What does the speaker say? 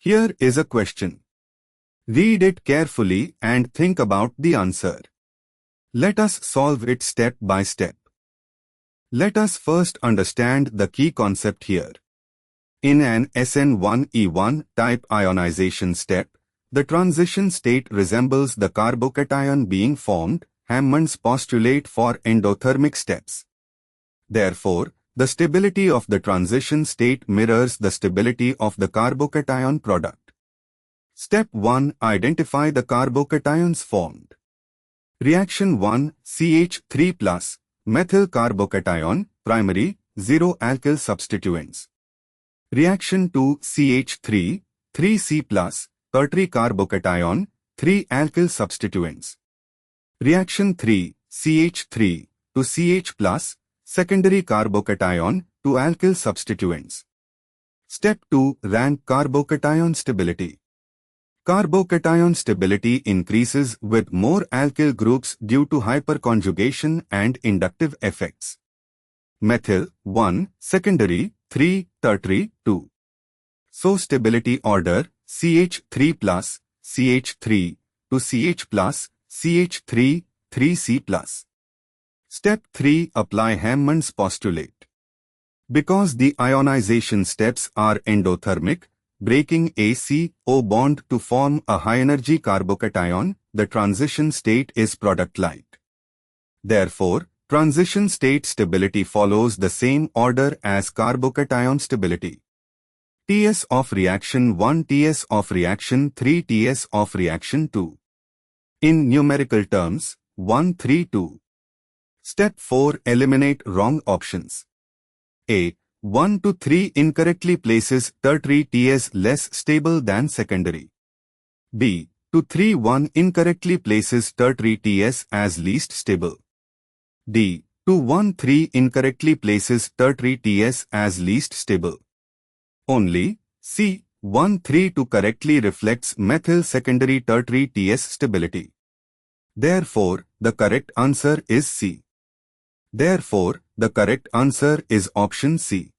Here is a question. Read it carefully and think about the answer. Let us solve it step by step. Let us first understand the key concept here. In an SN1 E1-type ionization step, the transition state resembles the carbocation being formed, Hammond's postulate for endothermic steps. Therefore, the stability of the transition state mirrors the stability of the carbocation product. Step 1. Identify the carbocations formed. Reaction 1, CH3+, methyl carbocation, primary, 0 alkyl substituents. Reaction 2, CH3, 3C+, tertiary carbocation, 3 alkyl substituents. Reaction 3, CH3 to CH+, secondary carbocation, 2 alkyl substituents. Step 2. Rank carbocation stability. Carbocation stability increases with more alkyl groups due to hyperconjugation and inductive effects. Methyl 1, secondary, 3, tertiary, 2. So stability order CH3+, CH3 to CH+, CH3, 3C+. Step 3. Apply Hammond's postulate. Because the ionization steps are endothermic, breaking a CH bond to form a high-energy carbocation, the transition state is product-like. Therefore, transition state stability follows the same order as carbocation stability. Ts of reaction 1, Ts of reaction 3, Ts of reaction 2. In numerical terms, 1, 3, 2. Step 4. Eliminate wrong options. A. 1 to 3 incorrectly places tertiary Ts less stable than secondary. B. 2, 3, 1 incorrectly places tertiary Ts as least stable. D. 2, 1, 3 incorrectly places tertiary Ts as least stable. Only C. 1, 3 2 correctly reflects methyl secondary tertiary Ts stability. Therefore, the correct answer is C. Therefore, the correct answer is option C.